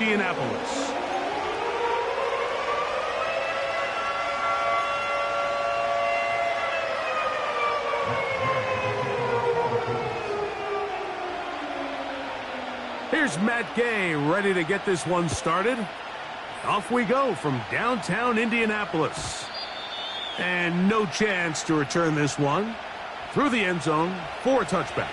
Indianapolis. Here's Matt Gay ready to get this one started. Off we go from downtown Indianapolis. And no chance to return this one through the end zone for a touchback.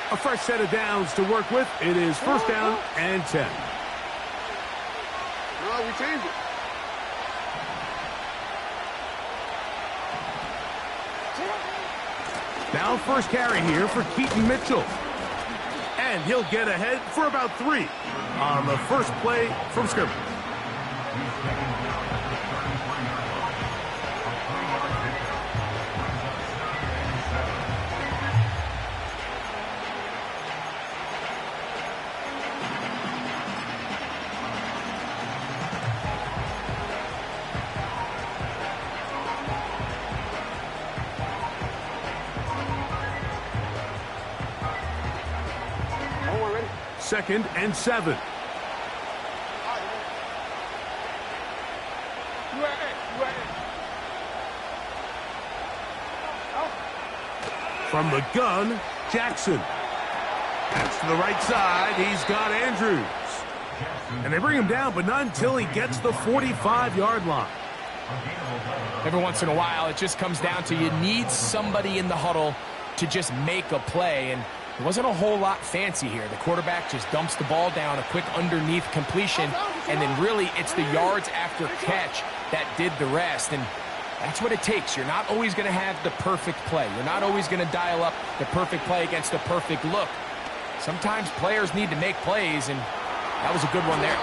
A fresh set of downs to work with. It is first down and 10. No, we changed it. Now first carry here for Keaton Mitchell. And he'll get ahead for about 3 on the first play from scrimmage. Second and 7. From the gun, Jackson. That's to the right side. He's got Andrews. And they bring him down, but not until he gets the 45-yard line. Every once in a while, it just comes down to you need somebody in the huddle to just make a play, and there wasn't a whole lot fancy here. The quarterback just dumps the ball down, a quick underneath completion, and then really it's the yards after catch that did the rest. And that's what it takes. You're not always going to have the perfect play. You're not always going to dial up the perfect play against the perfect look. Sometimes players need to make plays, and that was a good one there.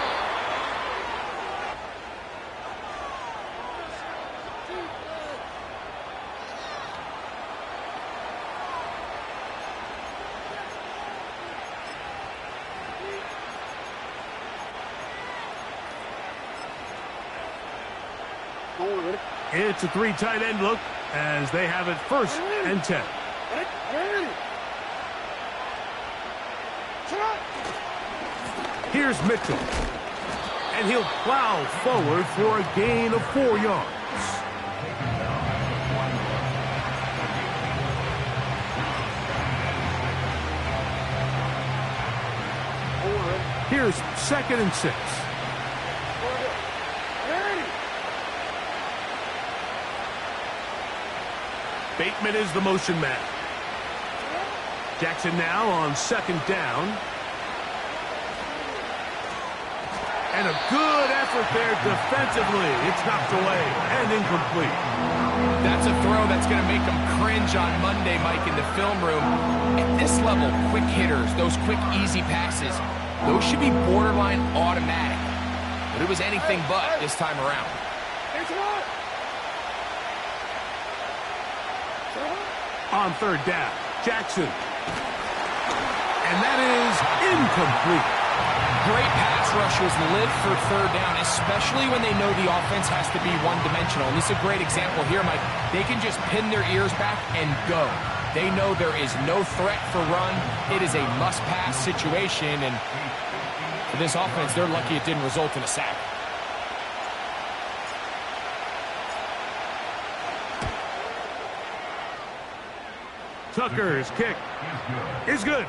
It's a 3 tight end look as they have it first and 10. Here's Mitchell. And he'll plow forward for a gain of 4 yards. Here's second and 6. Bateman is the motion man. Jackson now on second down. And a good effort there defensively. It's knocked away and incomplete. That's a throw that's going to make them cringe on Monday, Mike, in the film room. At this level, quick hitters, those quick, easy passes, those should be borderline automatic. But it was anything but this time around. On third down, Jackson. And that is incomplete. Great pass rushers live for third down, especially when they know the offense has to be one-dimensional. And this is a great example here, Mike. They can just pin their ears back and go. They know there is no threat for run. It is a must-pass situation, and for this offense, they're lucky it didn't result in a sack. Tucker's kick is good.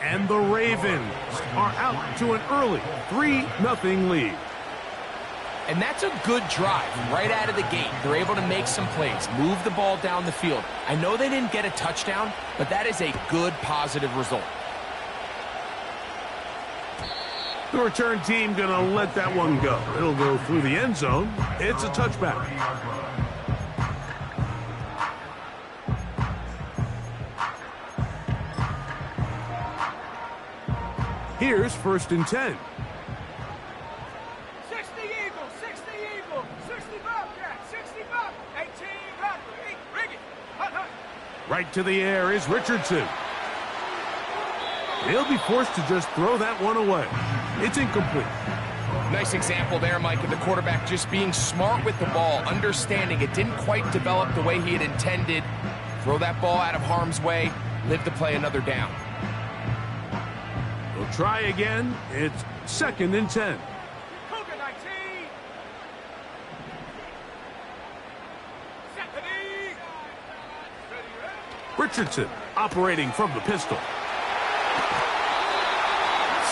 And the Ravens are out to an early 3-0 lead. And that's a good drive right out of the gate. They're able to make some plays, move the ball down the field. I know they didn't get a touchdown, but that is a good, positive result. The return team going to let that one go. It'll go through the end zone. It's a touchback. Here's first and 10. 60 Eagle, 60 Eagle, 60 Bobcat, 60 Bob, 18 Bobcat, bring it, hut, hut. Right to the air is Richardson. He'll be forced to just throw that one away. It's incomplete. Nice example there, Mike, of the quarterback just being smart with the ball, understanding it didn't quite develop the way he had intended. Throw that ball out of harm's way, live to play another down. We'll try again. It's 2nd and 10. Cougar 19. Stephanie. Richardson operating from the pistol.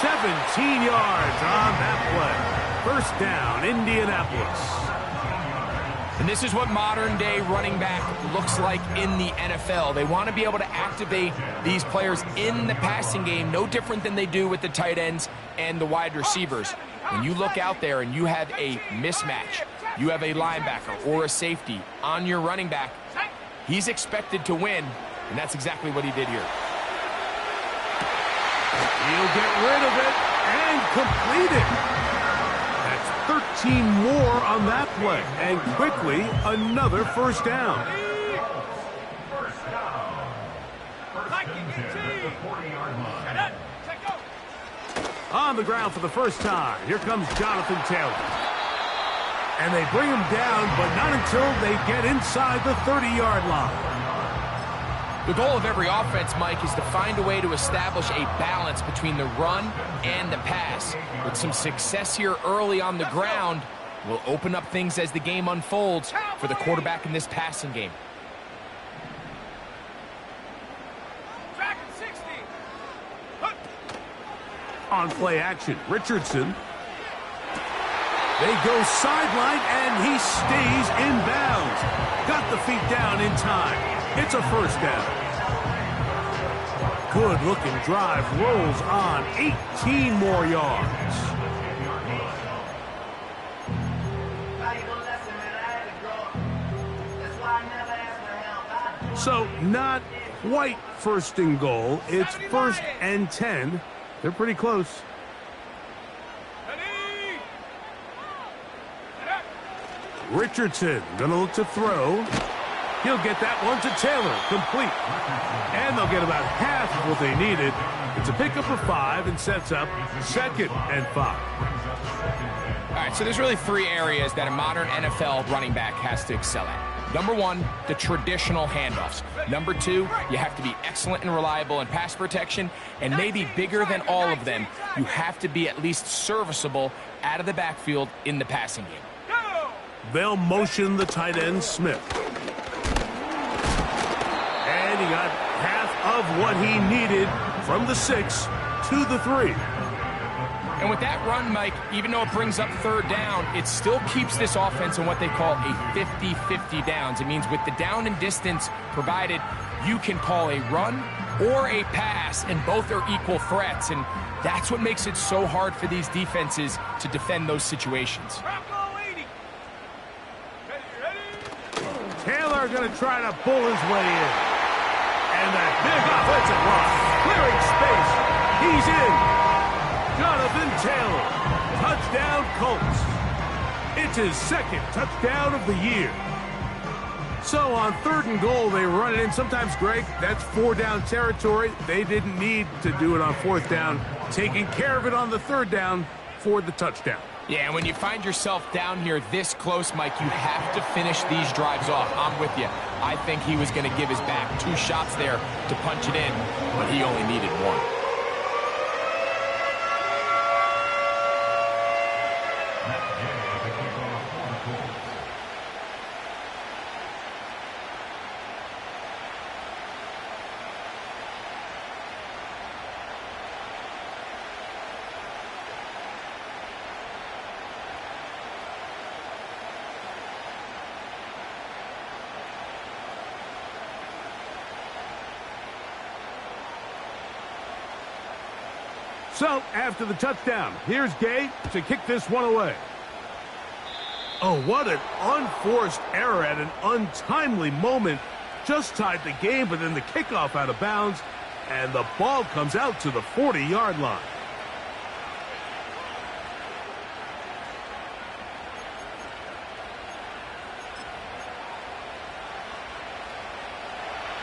17 yards on that play. 1st down, Indianapolis. And this is what modern-day running back looks like in the NFL. They want to be able to activate these players in the passing game, no different than they do with the tight ends and the wide receivers. When you look out there and you have a mismatch, you have a linebacker or a safety on your running back, he's expected to win, and that's exactly what he did here. He'll get rid of it and complete it. That's 13 more on that play. And quickly, another 1st down. On the ground for the 1st time, here comes Jonathan Taylor. And they bring him down, but not until they get inside the 30-yard line. The goal of every offense, Mike, is to find a way to establish a balance between the run and the pass. With some success here early on the ground, will open up things as the game unfolds for the quarterback in this passing game. On play action, Richardson. They go sideline, and he stays in bounds. Got the feet down in time. It's a 1st down. Good-looking drive rolls on. 18 more yards. So, not quite 1st and goal. It's 1st and 10. They're pretty close. Richardson gonna look to throw. He'll get that one to Taylor, complete. And they'll get about half of what they needed. It's a pickup of 5 and sets up 2nd and 5. All right, so there's really 3 areas that a modern NFL running back has to excel at. Number 1, the traditional handoffs. Number 2, you have to be excellent and reliable in pass protection. And maybe bigger than all of them, you have to be at least serviceable out of the backfield in the passing game. They'll motion the tight end, Smith. And he got half of what he needed from the 6 to the 3. And with that run, Mike, even though it brings up 3rd down, it still keeps this offense in what they call a 50-50 downs. It means with the down and distance provided, you can call a run or a pass, and both are equal threats. And that's what makes it so hard for these defenses to defend those situations. Taylor going to try to pull his way in. And that big offensive line, clearing space. He's in. Jonathan Taylor, touchdown Colts. It's his 2nd touchdown of the year. So on 3rd and goal, they run it in. Sometimes, Greg, that's 4-down territory. They didn't need to do it on 4th down. Taking care of it on the 3rd down for the touchdown. Yeah, and when you find yourself down here this close, Mike, you have to finish these drives off. I'm with you. I think he was going to give his back 2 shots there to punch it in, but he only needed 1. So, after the touchdown, here's Gay to kick this one away. Oh, what an unforced error at an untimely moment. Just tied the game, but then the kickoff out of bounds, and the ball comes out to the 40-yard line.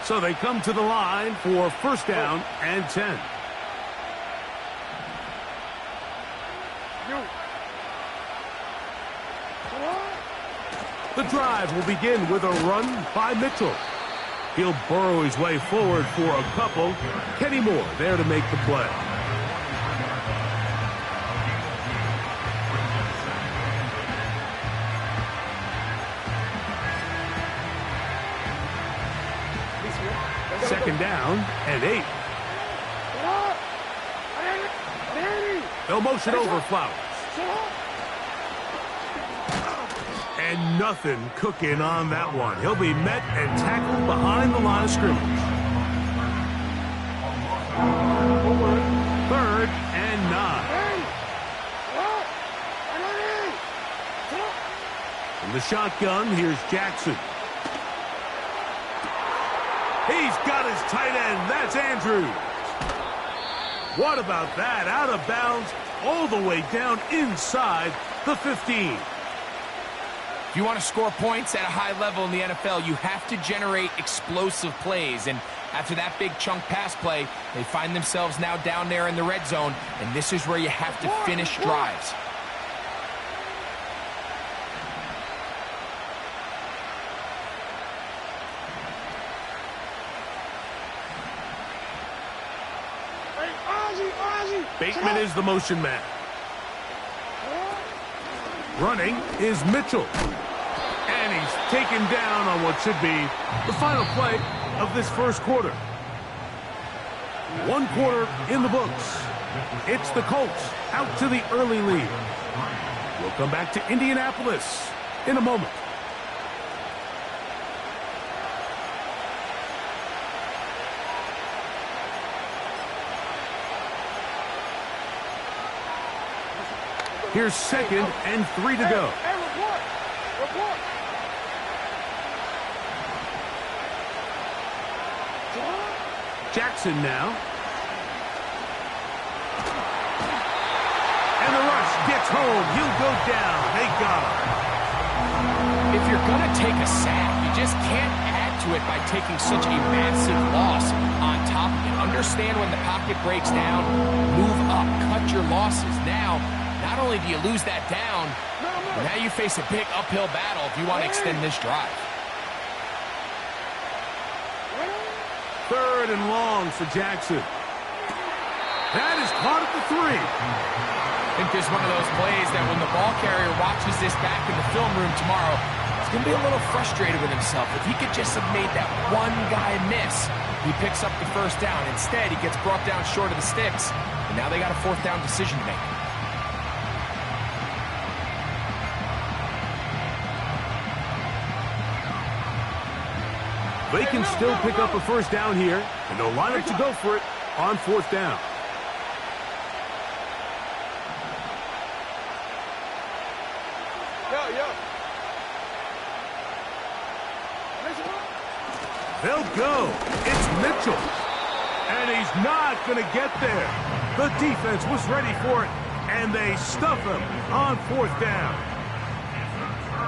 So they come to the line for 1st down and 10. The drive will begin with a run by Mitchell. He'll burrow his way forward for a couple. Kenny Moore there to make the play. Second down and 8. They'll motion over Flowers. And nothing cooking on that one. He'll be met and tackled behind the line of scrimmage. 3rd and 9. From the shotgun, here's Jackson. He's got his tight end. That's Andrews. What about that? Out of bounds all the way down inside the 15. If you want to score points at a high level in the NFL, you have to generate explosive plays. And after that big chunk pass play, they find themselves now down there in the red zone. And this is where you have to finish drives. Bateman is the motion man. Running is Mitchell. And he's taken down on what should be the final play of this first quarter. 1 quarter in the books. It's the Colts out to the early lead. We'll come back to Indianapolis in a moment. Here's 2nd and 3 to go. Report. Jackson now. And the rush gets home. He'll go down. They got him. If you're going to take a sack, you just can't add to it by taking such a massive loss on top of it. Understand when the pocket breaks down, move up, cut your losses. Now, not only do you lose that down, but now you face a big uphill battle if you want to extend this drive. 3rd and long for Jackson. That is caught at the 3. I think this is one of those plays that when the ball carrier watches this back in the film room tomorrow, he's going to be a little frustrated with himself. If he could just have made that one guy miss, he picks up the first down. Instead, he gets brought down short of the sticks, and now they got a 4th down decision to make. They can still pick up a first down here, and they'll line up to go for it on 4th down. They'll go. It's Mitchell. And he's not going to get there. The defense was ready for it, and they stuff him on 4th down.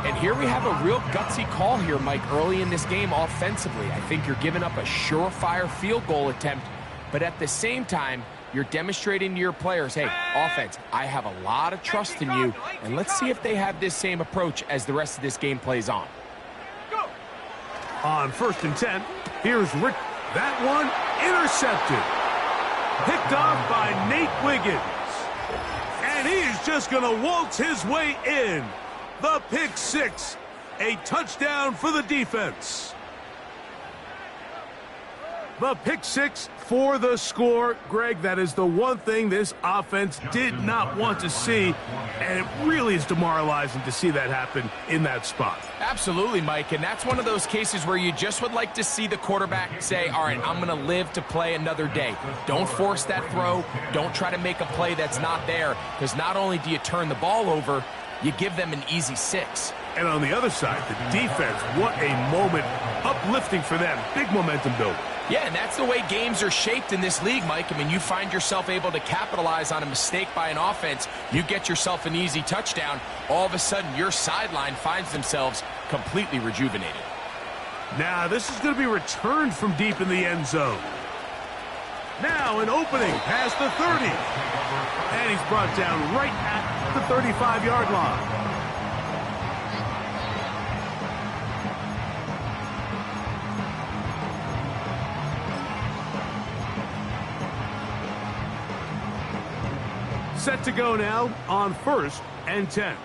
And here we have a real gutsy call here, Mike, early in this game offensively. I think you're giving up a surefire field goal attempt, but at the same time, you're demonstrating to your players, hey, offense, I have a lot of trust in you, and let's see if they have this same approach as the rest of this game plays on. On 1st and 10, here's Rick. That one intercepted. Picked off by Nate Wiggins. And he is just going to waltz his way in. The pick 6, a touchdown for the defense. The pick 6 for the score. Greg, that is the one thing this offense did not want to see, and it really is demoralizing to see that happen in that spot. Absolutely, Mike, and that's one of those cases where you just would like to see the quarterback say, all right, I'm going to live to play another day. Don't force that throw. Don't try to make a play that's not there, because not only do you turn the ball over, you give them an easy 6. And on the other side, the defense, what a moment. Uplifting for them. Big momentum build. Yeah, and that's the way games are shaped in this league, Mike. I mean, you find yourself able to capitalize on a mistake by an offense. You get yourself an easy touchdown. All of a sudden, your sideline finds themselves completely rejuvenated. Now, this is going to be returned from deep in the end zone. Now, an opening past the 30. And he's brought down right at the 35-yard line. Set to go now on 1st and 10.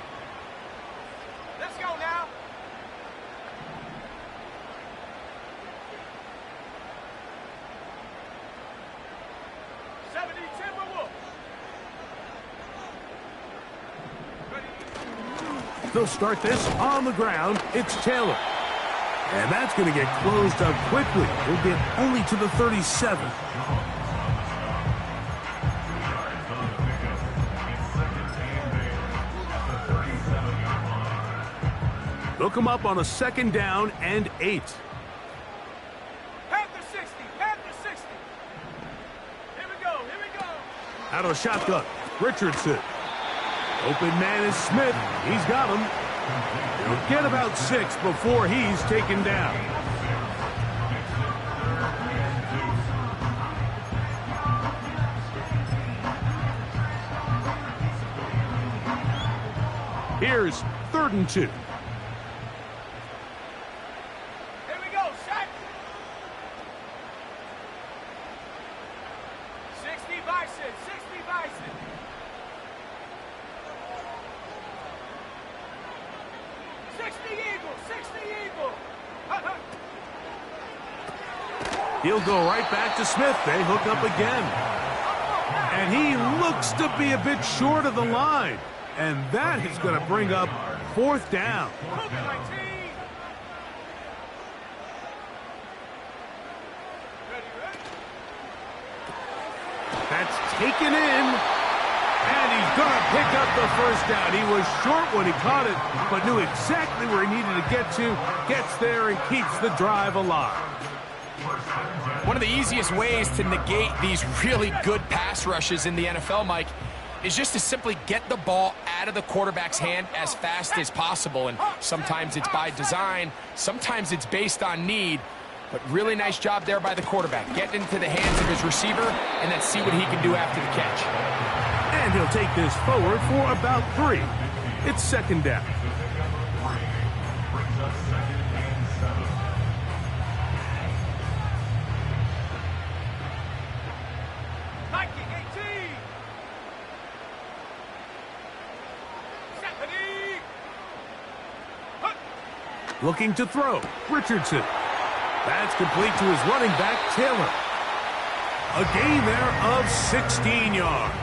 Let's go now. They'll start this on the ground. It's Taylor. And that's going to get closed up quickly. He'll get only to the 37. They'll come up on a 2nd down and 8. Panther 60, Panther 60. Here we go, here we go. Out of the shotgun, Richardson. Open man is Smith. He's got him. He'll get about 6 before he's taken down. Here's 3rd and 2. Here we go, shot. 60 Bison, 60 Bison. He'll go right back to Smith. They hook up again. And he looks to be a bit short of the line. And that is going to bring up 4th down. That's taken in. And he's going to pick up the 1st down. He was short when he caught it, but knew exactly where he needed to get to. Gets there and keeps the drive alive. One of the easiest ways to negate these really good pass rushes in the NFL, Mike, is just to simply get the ball out of the quarterback's hand as fast as possible. And sometimes it's by design, sometimes it's based on need. But really nice job there by the quarterback. Get into the hands of his receiver and then see what he can do after the catch. And he'll take this forward for about 3. It's 2nd down. Looking to throw, Richardson. That's complete to his running back, Taylor. A gain there of 16 yards.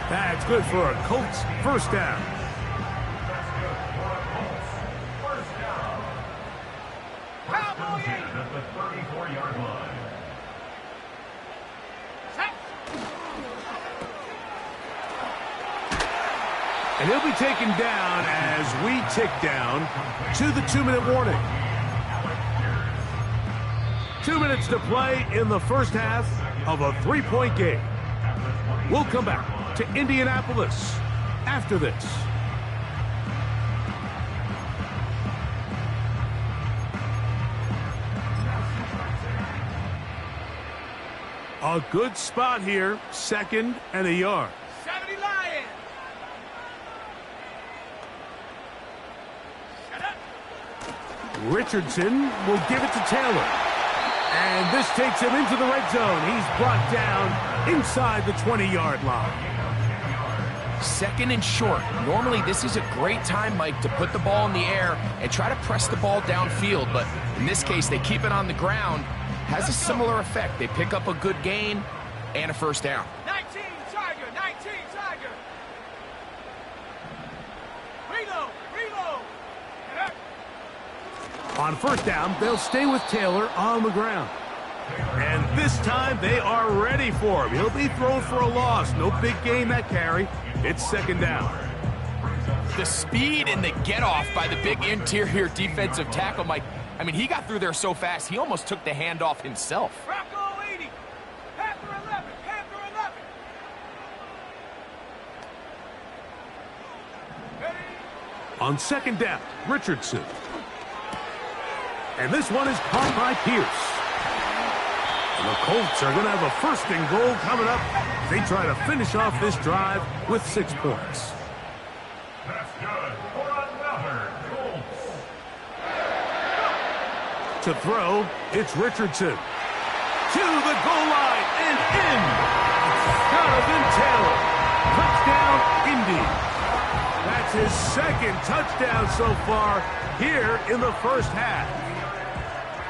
That's good for a Colts 1st down. And he'll be taken down as we tick down to the 2-minute warning. 2 minutes to play in the 1st half of a 3-point game. We'll come back to Indianapolis after this. A good spot here, 2nd and a yard. 70 Lions. Richardson will give it to Taylor. And this takes him into the red zone. He's brought down inside the 20-yard line. 2nd and short. Normally, this is a great time, Mike, to put the ball in the air and try to press the ball downfield. But in this case, they keep it on the ground. Has a similar effect. They pick up a good gain and a 1st down. 19 Tiger, 19 Tiger. Reload, reload. On 1st down, they'll stay with Taylor on the ground. And this time, they are ready for him. He'll be thrown for a loss. No big gain that carry. It's 2nd down. The speed and the get-off by the big interior defensive tackle, Mike. I mean, he got through there so fast, he almost took the handoff himself. Bronco 80. Panther 11, Panther 11. On 2nd down, Richardson. And this one is caught by Pierce. And the Colts are going to have a 1st and goal coming up. They try to finish off this drive with 6 points. That's good for another Colts. To throw, it's Richardson. To the goal line and in. Jonathan Taylor. Touchdown. touchdown, Indy. That's his second touchdown so far here in the first half.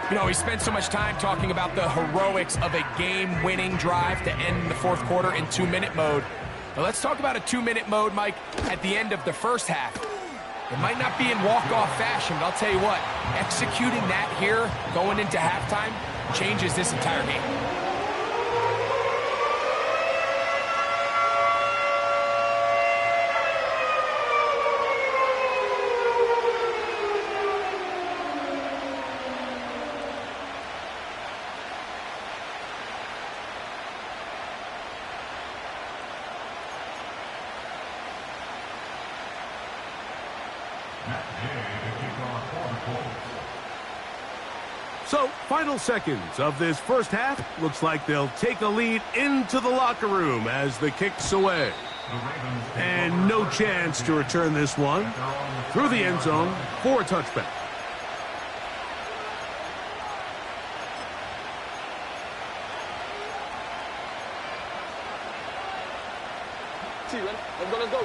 You know, he spent so much time talking about the heroics of a game-winning drive to end the fourth quarter in 2-minute mode. Now let's talk about a 2-minute mode, Mike, at the end of the first half. It might not be in walk-off fashion, but I'll tell you what, executing that here going into halftime changes this entire game. So, final seconds of this first half. Looks like they'll take a lead into the locker room as the kick's away. And no chance to return this one through the end zone for a touchback.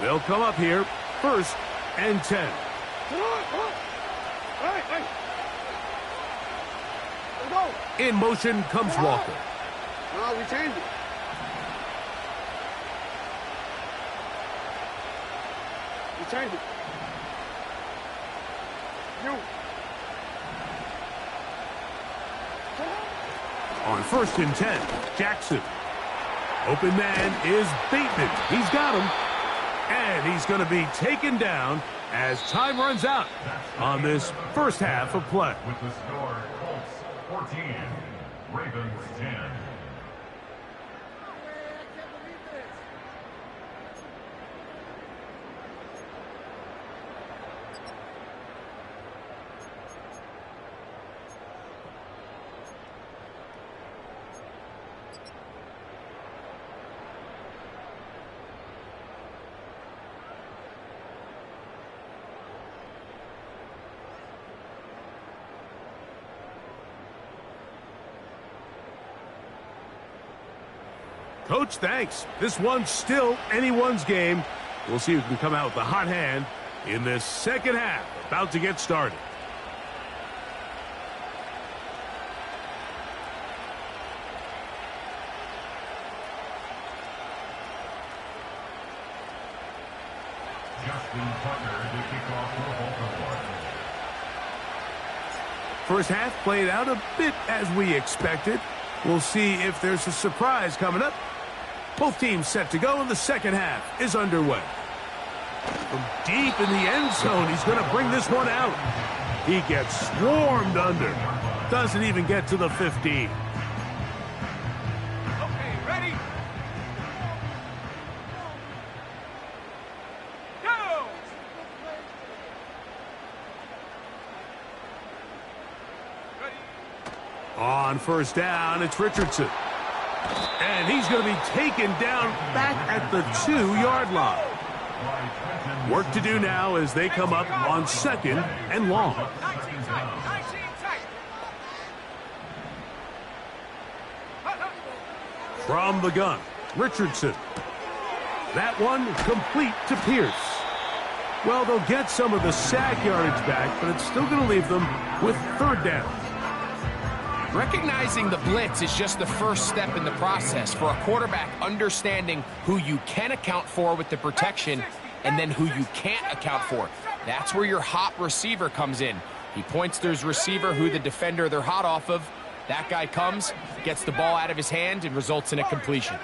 They'll come up here, 1st and 10. In motion comes Walker. No, we changed it. We changed it. You. On 1st and 10, Jackson. Open man is Bateman. He's got him. And he's going to be taken down as time runs out on this first half of play. With the score, Colts 14, Ravens 10. Coach, thanks. This one's still anyone's game. We'll see who can come out with the hot hand in this second half. About to get started. Justin Tucker to kick off for Baltimore. First half played out a bit as we expected. We'll see if there's a surprise coming up. Both teams set to go, and the second half is underway. From deep in the end zone, he's going to bring this one out. He gets swarmed under. Doesn't even get to the 15. Okay, ready? Go! Ready? On 1st down, it's Richardson. And he's going to be taken down back at the 2-yard line. Work to do now as they come up on 2nd and long. 19 tight, 19 tight. From the gun, Richardson. That one complete to Pierce. Well, they'll get some of the sack yardage back, but it's still going to leave them with 3rd down. Recognizing the blitz is just the first step in the process for a quarterback understanding who you can account for with the protection and then who you can't account for. That's where your hot receiver comes in. He points to his receiver who the defender they're hot off of. That guy comes, gets the ball out of his hand, and results in a completion.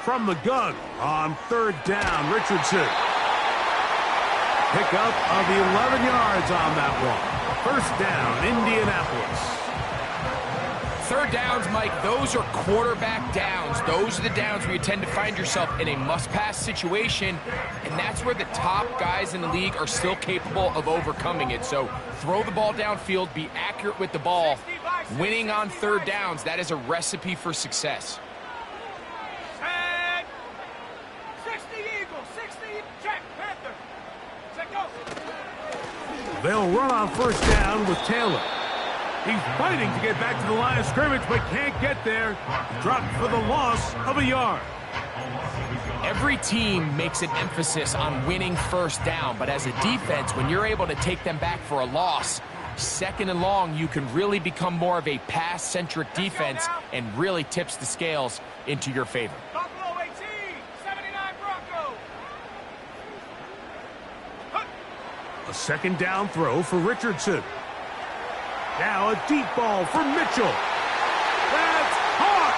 From the gun on 3rd down, Richardson. Pickup of 11 yards on that one. 1st down, Indianapolis. 3rd downs, Mike, those are quarterback downs. Those are the downs where you tend to find yourself in a must-pass situation, and that's where the top guys in the league are still capable of overcoming it. So throw the ball downfield, be accurate with the ball. Winning on 3rd downs, that is a recipe for success. Set. 60 Eagles, 60 check, Panther. Set, go. They'll run on 1st down with Taylor. He's fighting to get back to the line of scrimmage, but can't get there. Dropped for the loss of a yard. Every team makes an emphasis on winning first down, but as a defense, when you're able to take them back for a loss, second and long, you can really become more of a pass-centric defense and really tips the scales into your favor. Buffalo 18, 79 Broncos. A second down throw for Richardson. Now a deep ball for Mitchell. That's caught.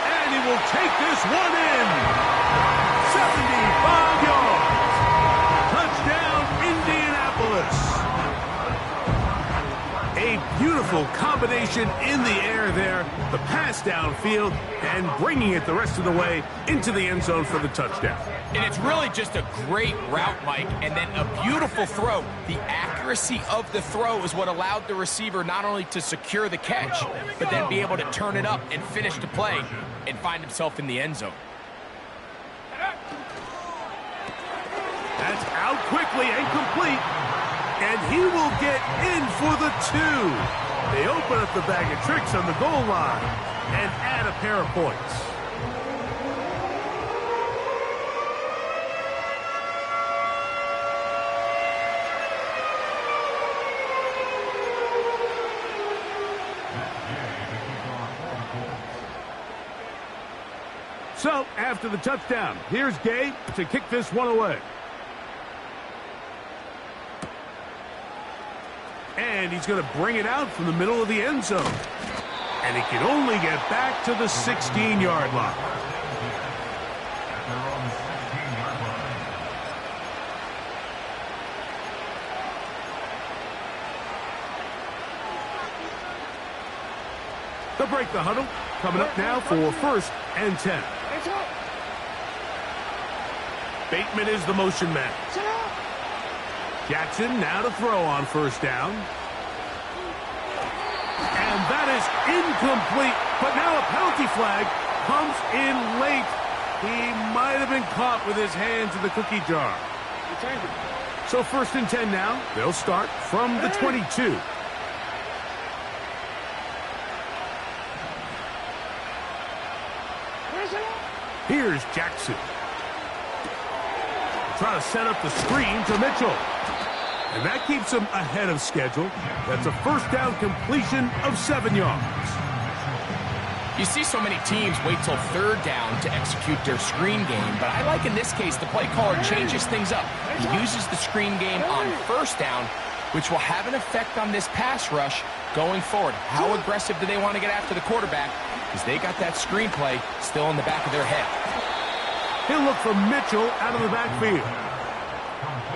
And he will take this one in. 75 yards. Touchdown, Indianapolis. A beautiful combination in the air there. The pass downfield and bringing it the rest of the way into the end zone for the touchdown. And it's really just a great route, Mike, and then a beautiful throw. The accuracy of the throw is what allowed the receiver not only to secure the catch, but then be able to turn it up and finish the play and find himself in the end zone. That's out quickly and complete. And he will get in for the 2. They open up the bag of tricks on the goal line and add a pair of points. So, after the touchdown, here's Gabe to kick this one away. And he's going to bring it out from the middle of the end zone. And he can only get back to the 16-yard line. They're on the 16-yard line. They'll break the huddle. Coming up now for first and 10. Bateman is the motion man. Jackson now to throw on first down. And that is incomplete. But now a penalty flag comes in late. He might have been caught with his hands in the cookie jar. So first and 10 now. They'll start from the 22. Here's Jackson. Try to set up the screen to Mitchell. And that keeps him ahead of schedule. That's a first down completion of 7 yards. You see so many teams wait till third down to execute their screen game, but I like in this case the play caller changes things up. He uses the screen game on first down, which will have an effect on this pass rush going forward. How aggressive do they want to get after the quarterback? Because they got that screen play still in the back of their head. He'll look for Mitchell out of the backfield.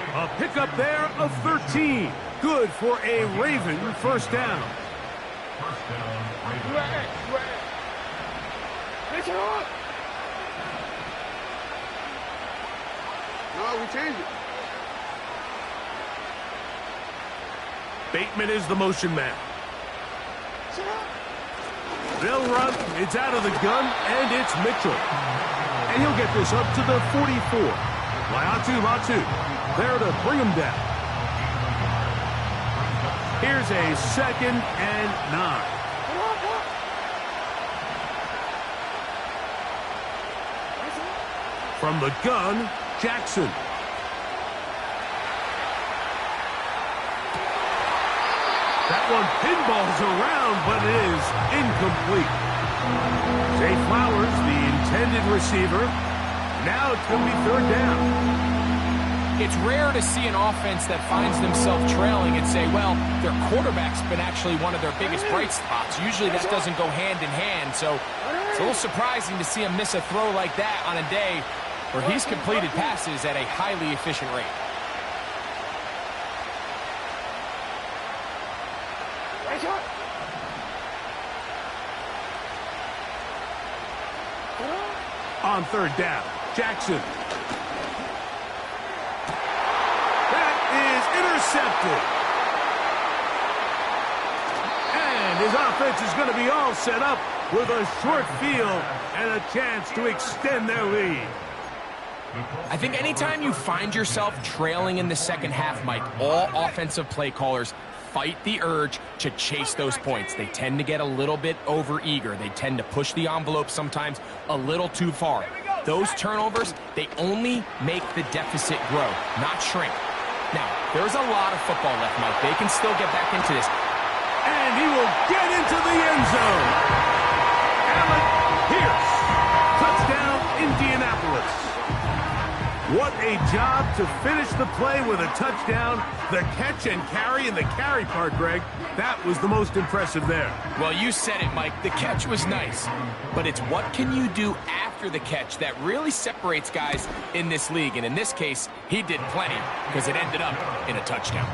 A pickup there of 13. Good for a Raven first down. First down, Ravens. No, we changed it. Bateman is the motion man. They'll run. It's out of the gun, and it's Mitchell. And he'll get this up to the 44. Latu there to bring him down. Here's a second and 9. From the gun, Jackson. That one pinballs around, but it is incomplete. Zay Flowers, the intended receiver. Now it's going to be third down. It's rare to see an offense that finds themselves trailing and say, well, their quarterback's been actually one of their biggest bright spots. Usually that doesn't go hand in hand, so it's a little surprising to see him miss a throw like that on a day where he's completed passes at a highly efficient rate. On third down, Jackson. That is intercepted. And his offense is going to be all set up with a short field and a chance to extend their lead. I think anytime you find yourself trailing in the second half, Mike, all offensive play callers fight the urge to chase those points. They tend to get a little bit over-eager. They tend to push the envelope sometimes a little too far. Those turnovers, they only make the deficit grow, not shrink. Now, there's a lot of football left, Mike. They can still get back into this. And he will get into the end zone. Alec Pierce. Touchdown, Indianapolis. What a job to finish the play with a touchdown. The catch and carry, and the carry part, Greg, that was the most impressive there. Well, you said it, Mike. The catch was nice, but it's what can you do after the catch that really separates guys in this league. And in this case, he did plenty because it ended up in a touchdown.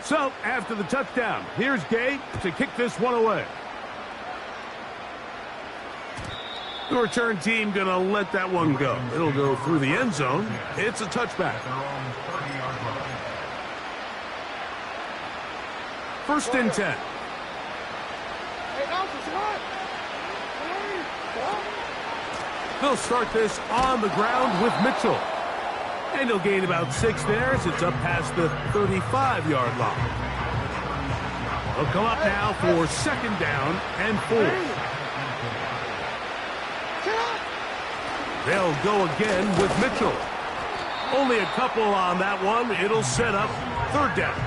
So, after the touchdown, here's Gay to kick this one away. The return team going to let that one go. It'll go through the end zone. It's a touchback. First and 10. They'll start this on the ground with Mitchell. And he'll gain about 6 there as it's up past the 35-yard line. They'll come up now for second down and 4. They'll go again with Mitchell. Only a couple on that one. It'll set up third down.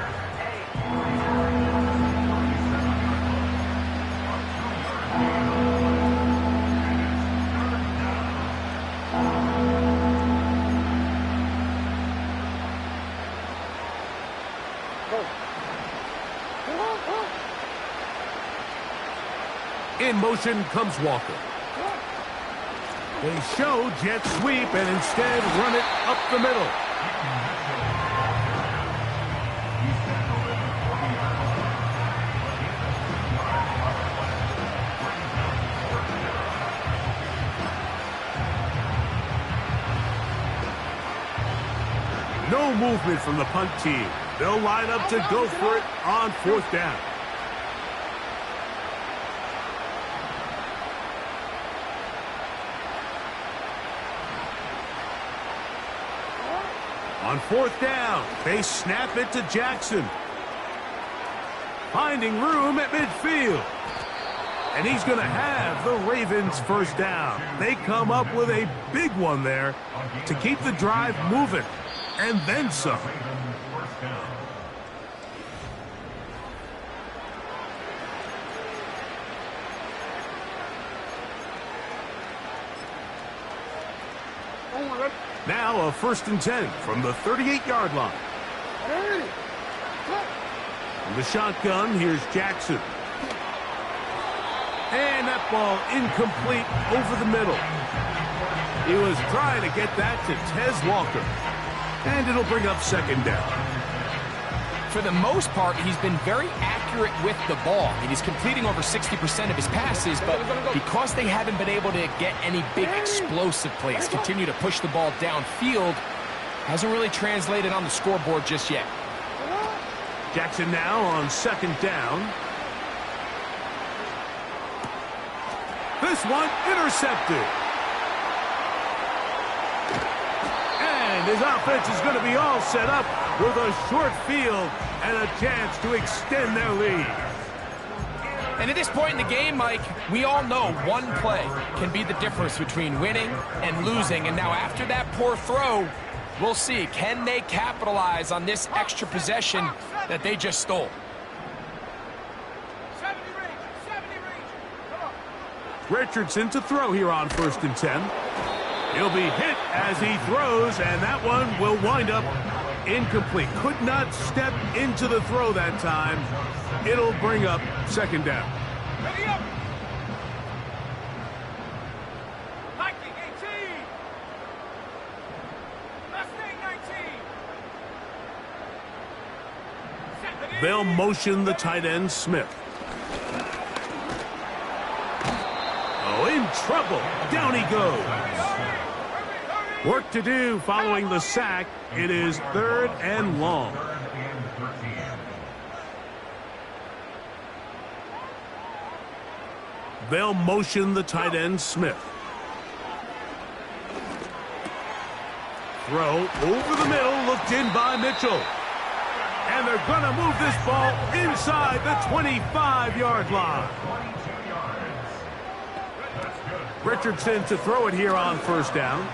In motion comes Walker. They show jet sweep and instead run it up the middle. No movement from the punt team. They'll line up to go for it on fourth down. On fourth down, they snap it to Jackson. Finding room at midfield. And he's going to have the Ravens first down. They come up with a big one there to keep the drive moving. And then some. Now a first and 10 from the 38-yard line. From the shotgun, here's Jackson. And that ball incomplete over the middle. He was trying to get that to Tez Walker. And it'll bring up second down. For the most part, he's been very accurate with the ball. I mean, he's completing over 60% of his passes, but because they haven't been able to get any big explosive plays, continue to push the ball downfield, hasn't really translated on the scoreboard just yet. Jackson now on second down. This one intercepted. And his offense is going to be all set up with a short field and a chance to extend their lead. And at this point in the game, Mike, we all know one play can be the difference between winning and losing. And now after that poor throw, we'll see, can they capitalize on this extra possession that they just stole? 70 range. Come on. Richardson to throw here on first and 10. He'll be hit as he throws, and that one will wind up incomplete. Could not step into the throw that time. It'll bring up second down. Ready up. Lightning 18. Mustang 19. They'll motion the tight end, Smith. Oh, in trouble. Down he goes. Work to do following the sack. It is 3rd and long. They'll motion the tight end, Smith. Throw over the middle, looked in by Mitchell. And they're going to move this ball inside the 25-yard line. Richardson to throw it here on 1st down.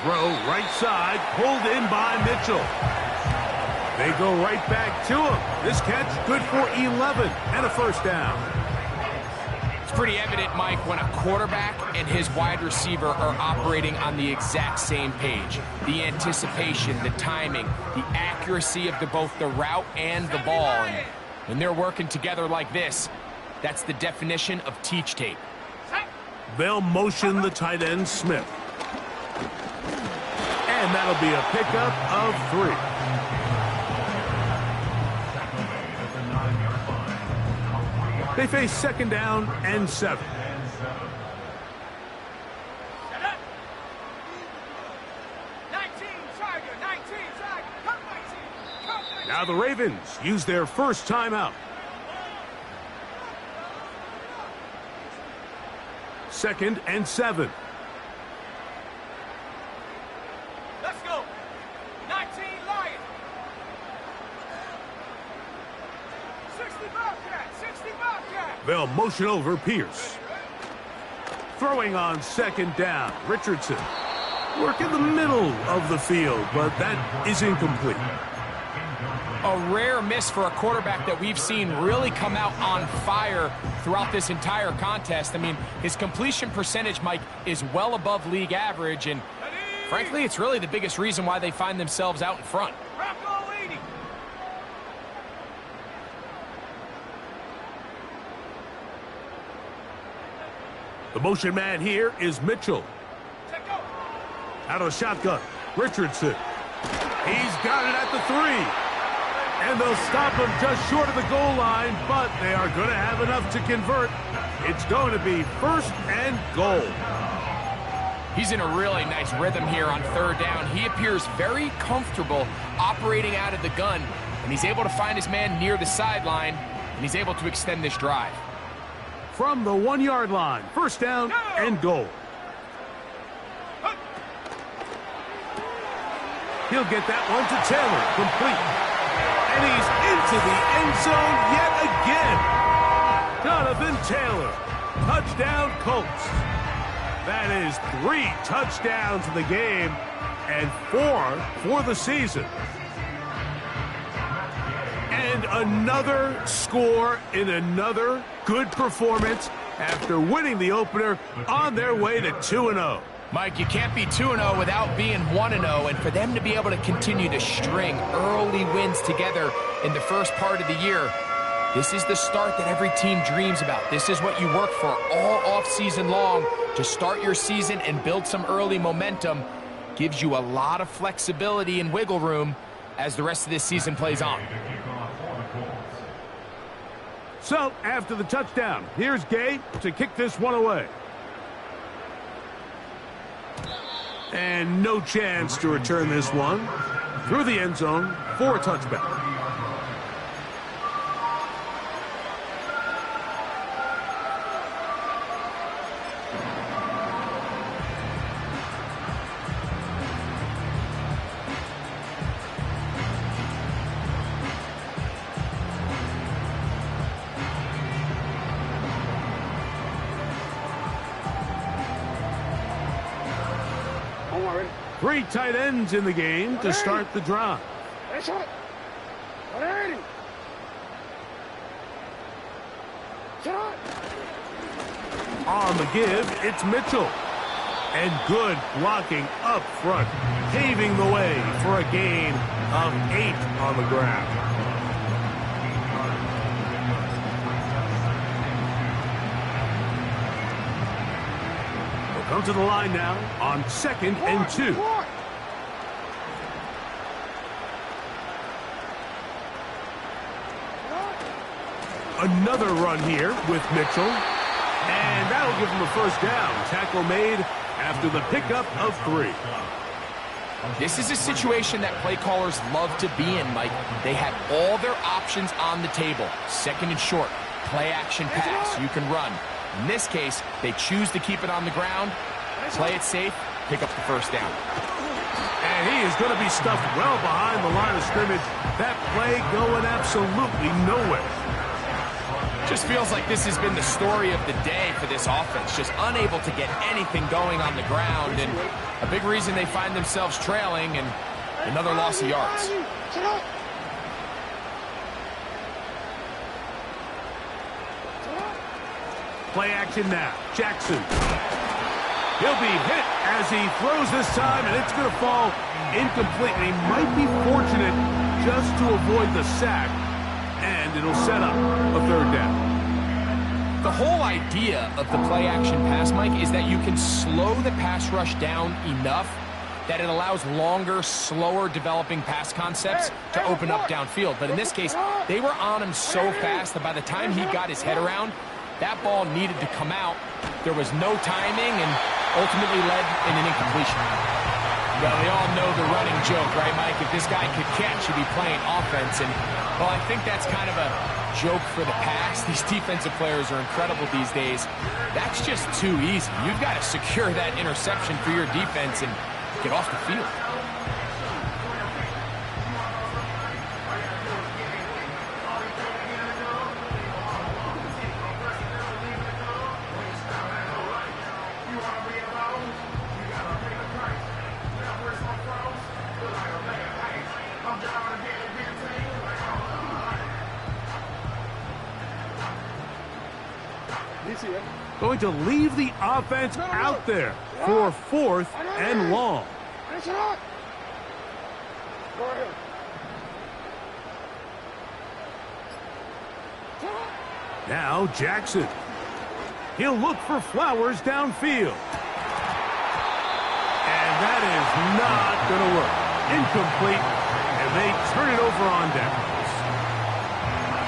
Throw right side, pulled in by Mitchell. They go right back to him. This catch good for 11 and a 1st down. It's pretty evident, Mike, when a quarterback and his wide receiver are operating on the exact same page. The anticipation, the timing, the accuracy of both the route and the ball. And when they're working together like this, that's the definition of teach tape. They'll motion the tight end, Smith. And that'll be a pickup of 3. They face 2nd down and 7. Now the Ravens use their 1st timeout. 2nd and 7. Let's go. 19 Lions. 60 Bobcat. 60 Bobcat. They'll motion over Pierce. Throwing on 2nd down. Richardson. Work in the middle of the field, but that is incomplete. A rare miss for a quarterback that we've seen really come out on fire throughout this entire contest. I mean, his completion percentage, Mike, is well above league average, and frankly, it's really the biggest reason why they find themselves out in front. The motion man here is Mitchell. Out of the shotgun, Richardson. He's got it at the 3. And they'll stop him just short of the goal line, but they are going to have enough to convert. It's going to be 1st and goal. He's in a really nice rhythm here on 3rd down. He appears very comfortable operating out of the gun, and he's able to find his man near the sideline, and he's able to extend this drive. From the 1-yard line, 1st down and goal. He'll get that one to Taylor, complete. And he's into the end zone yet again. Jonathan Taylor, touchdown Colts. That is 3 touchdowns in the game and 4 for the season. And another score in another good performance after winning the opener on their way to 2-0. Mike, you can't be 2-0 without being 1-0, and for them to be able to continue to string early wins together in the first part of the year, this is the start that every team dreams about. This is what you work for all off-season long, to start your season and build some early momentum. Gives you a lot of flexibility and wiggle room as the rest of this season plays on. So, after the touchdown, here's Gay to kick this one away. And no chance to return this one through the end zone for a touchback. Already. 3 tight ends in the game to start the drive. That's it. Already. Shot. On the give, it's Mitchell. And good blocking up front, paving the way for a gain of 8 on the ground. We'll come to the line now on 2nd and 2. Another run here with Mitchell. And that'll give him a first down. Tackle made after the pickup of 3. This is a situation that play callers love to be in, Mike. They have all their options on the table. Second and short, play action pass. You can run. In this case, they choose to keep it on the ground, play it safe, pick up the first down. And he is going to be stuffed well behind the line of scrimmage. That play going absolutely nowhere. Just feels like this has been the story of the day for this offense. Just unable to get anything going on the ground. And a big reason they find themselves trailing and another loss of yards. Play action now. Jackson. He'll be hit as he throws this time, and it's going to fall incomplete. And he might be fortunate just to avoid the sack, and it'll set up a third down. The whole idea of the play-action pass, Mike, is that you can slow the pass rush down enough that it allows longer, slower developing pass concepts to open up downfield. But in this case, they were on him so fast that by the time he got his head around, that ball needed to come out. There was no timing and ultimately led in an incompletion. Well, we all know the running joke, right, Mike? If this guy could catch, he'd be playing offense. And, well, I think that's kind of a joke for the past. These defensive players are incredible these days. That's just too easy. You've got to secure that interception for your defense and get off the field. Going to leave the offense out there for 4th and long. Now Jackson. He'll look for Flowers downfield. And that is not going to work. Incomplete, and they turn it over on downs.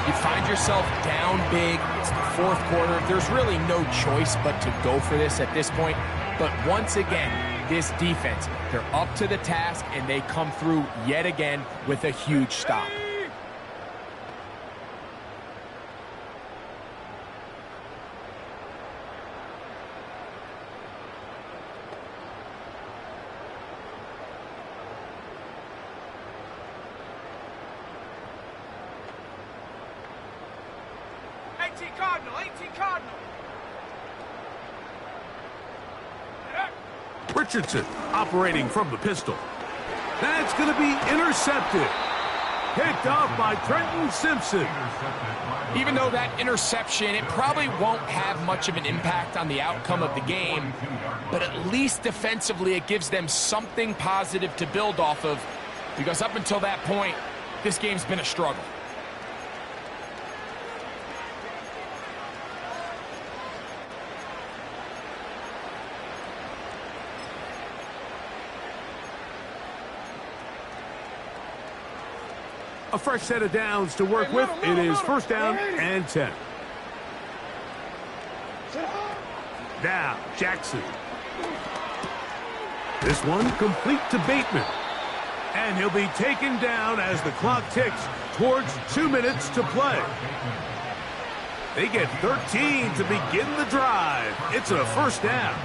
You find yourself down big. It's the 4th quarter. There's really no choice but to go for this at this point. But once again, this defense, they're up to the task, and they come through yet again with a huge stop. Richardson operating from the pistol. That's going to be intercepted. Picked off by Trenton Simpson. Even though that interception, it probably won't have much of an impact on the outcome of the game, but at least defensively it gives them something positive to build off of, because up until that point, this game's been a struggle. A fresh set of downs to work with. It is 1st down and 10. Now, Jackson. This one complete to Bateman. And he'll be taken down as the clock ticks towards 2 minutes to play. They get 13 to begin the drive. It's a 1st down.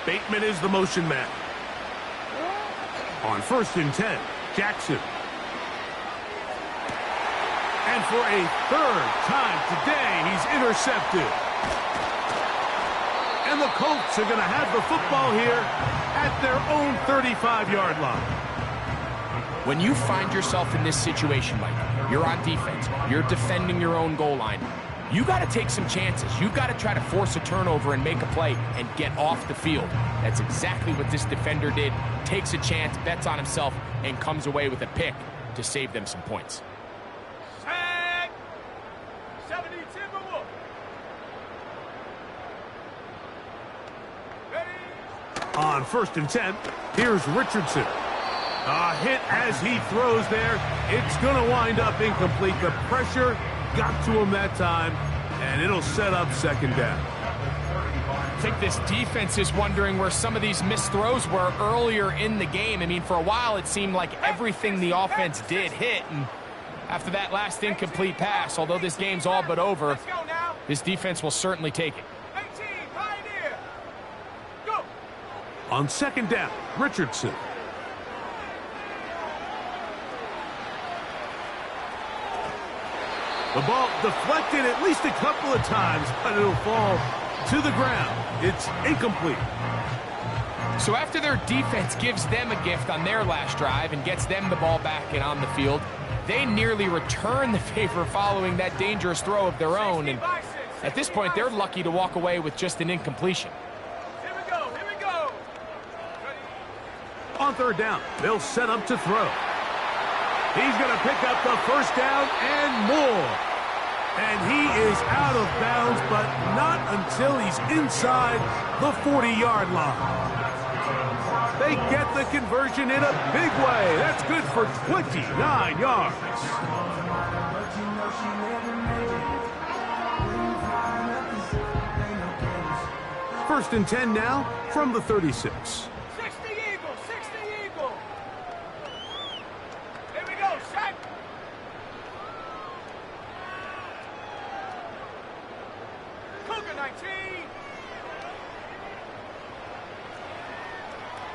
Bateman is the motion man. On 1st and 10, Jackson. And for a 3rd time today, he's intercepted. And the Colts are going to have the football here at their own 35-yard line. When you find yourself in this situation, Mike, you're on defense, you're defending your own goal line, you got to take some chances. You've got to try to force a turnover and make a play and get off the field. That's exactly what this defender did. Takes a chance, bets on himself, and comes away with a pick to save them some points. Sack! 70 Timberwolves. Ready? On 1st and 10, here's Richardson. A hit as he throws there. It's going to wind up incomplete. The pressure got to him that time, and it'll set up 2nd down. I think this defense is wondering where some of these missed throws were earlier in the game. I mean, for a while, it seemed like everything the offense did hit, and after that last incomplete pass, although this game's all but over, this defense will certainly take it. 18, Pioneer. Go. On 2nd down, Richardson. The ball deflected at least a couple of times, but it'll fall to the ground. It's incomplete. So after their defense gives them a gift on their last drive and gets them the ball back and on the field, they nearly return the favor following that dangerous throw of their own. And at this point, they're lucky to walk away with just an incompletion. Here we go. Here we go. On 3rd down, they'll set up to throw. He's going to pick up the 1st down and more. And he is out of bounds, but not until he's inside the 40-yard line. They get the conversion in a big way. That's good for 29 yards. First and 10 now from the 36. 60 Eagle, 60 Eagle. Here we go, set. Cougar 19.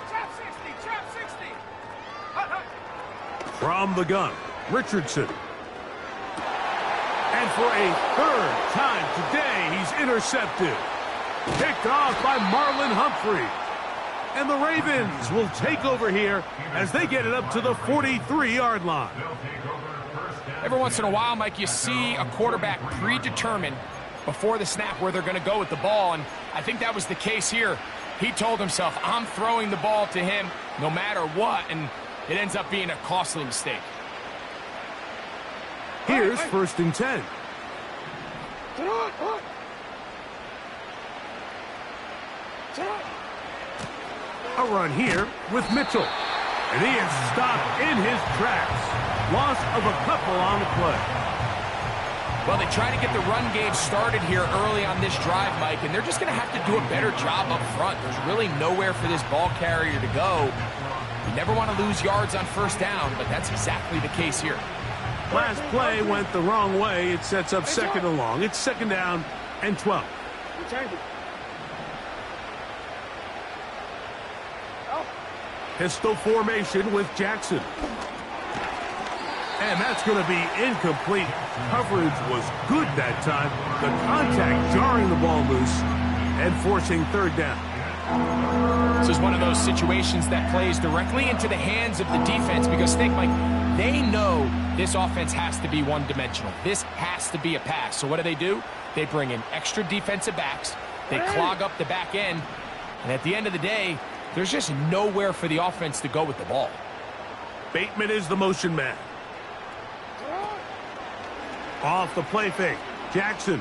Trap 60, trap 60. Hut, hut. From the gun, Richardson. And for a 3rd time today, he's intercepted. Picked off by Marlon Humphrey. And the Ravens will take over here as they get it up to the 43-yard line. Every once in a while, Mike, you see a quarterback predetermined before the snap where they're going to go with the ball, and I think that was the case here. He told himself, I'm throwing the ball to him no matter what, and it ends up being a costly mistake. Here's 1st and 10. A run here with Mitchell. And he is stopped in his tracks. Loss of a couple on the play. Well, they try to get the run game started here early on this drive, Mike, and they're just going to have to do a better job up front. There's really nowhere for this ball carrier to go. You never want to lose yards on 1st down, but that's exactly the case here. Last play went the wrong way. It sets up 2nd and long. It's 2nd down and 12. Pistol formation with Jackson. And that's going to be incomplete. Coverage was good that time. The contact jarring the ball loose and forcing 3rd down. This is one of those situations that plays directly into the hands of the defense because, think, Mike, they know this offense has to be one-dimensional. This has to be a pass. So what do? They bring in extra defensive backs. They clog up the back end. And at the end of the day, there's just nowhere for the offense to go with the ball. Bateman is the motion man. Off the play fake. Jackson.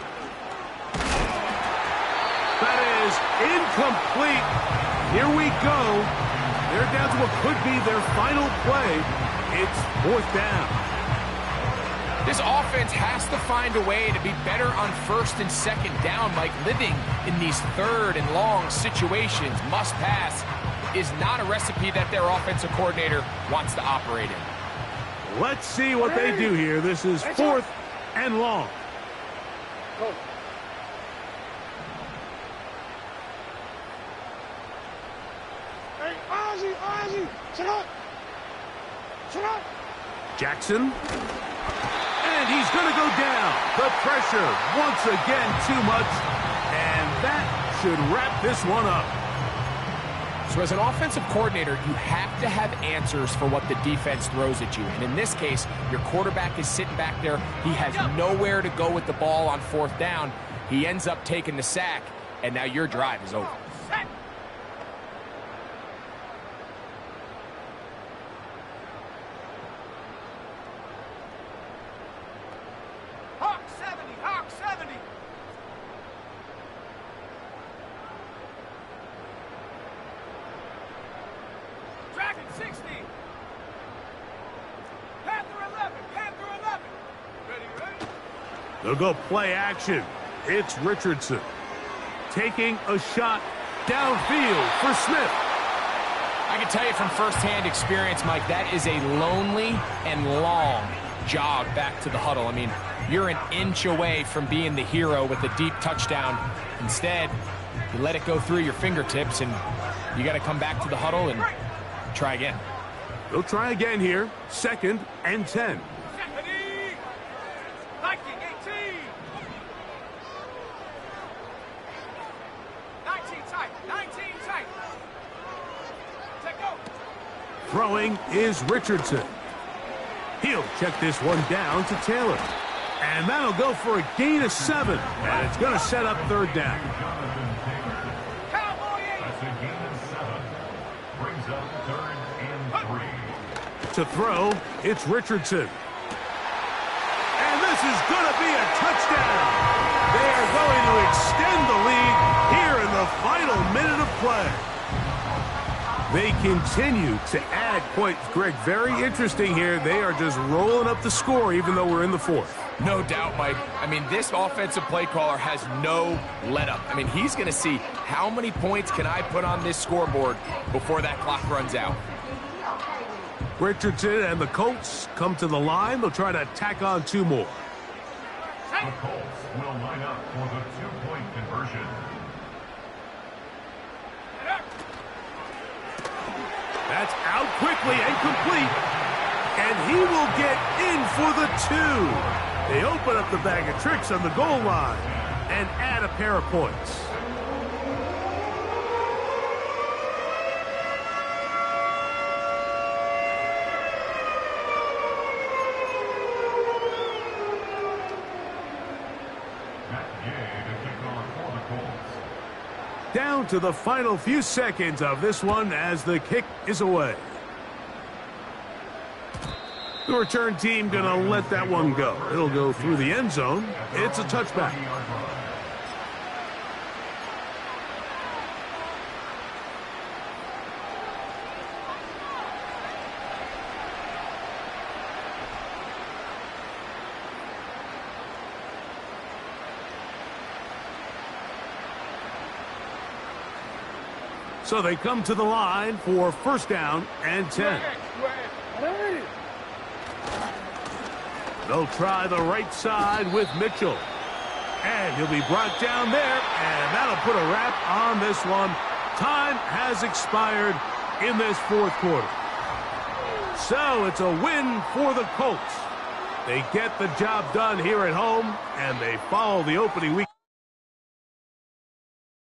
That is incomplete. Here we go. They're down to what could be their final play. It's 4th down. This offense has to find a way to be better on 1st and 2nd down, Mike. Living in these 3rd and long situations, must pass, is not a recipe that their offensive coordinator wants to operate in. Let's see what they do here. This is 4th and long. Go. Hey, Ozzy, Ozzy, sit up. Sit up. Jackson. And he's going to go down. The pressure once again too much. And that should wrap this one up. So as an offensive coordinator, you have to have answers for what the defense throws at you. And in this case, your quarterback is sitting back there. He has nowhere to go with the ball on 4th down. He ends up taking the sack, and now your drive is over. Hawk 70, Hawk 70. They'll go play action. It's Richardson taking a shot downfield for Smith. I can tell you from firsthand experience, Mike, that is a lonely and long jog back to the huddle. I mean, you're an inch away from being the hero with a deep touchdown. Instead, you let it go through your fingertips, and you got to come back to the huddle and try again. They'll try again here. 2nd and 10. Viking 18. 19 tight. 19 tight. Take go. Throwing is Richardson. He'll check this one down to Taylor. And that'll go for a gain of 7. And it's going to set up 3rd down. Cowboy 8. That's a gain of 7. Brings up 3rd and 3. To throw, it's Richardson. And this is going to be a touchdown. They are going to extend the lead here in the final minute of play. They continue to add points. Greg, very interesting here. They are just rolling up the score even though we're in the 4th. No doubt, Mike. I mean, this offensive play caller has no let-up. I mean, he's going to see how many points can I put on this scoreboard before that clock runs out. Richardson and the Colts come to the line. They'll try to tack on 2 more. The Colts will line up for the 2-point conversion. That's out quickly and complete. And he will get in for the 2. They open up the bag of tricks on the goal line and add a pair of points. Down to the final few seconds of this one as the kick is away. The return team going to let that one go. It'll go through the end zone. It's a touchback. So they come to the line for 1st down and 10. They'll try the right side with Mitchell. And he'll be brought down there, and that'll put a wrap on this one. Time has expired in this 4th quarter. So it's a win for the Colts. They get the job done here at home, and they follow the opening week.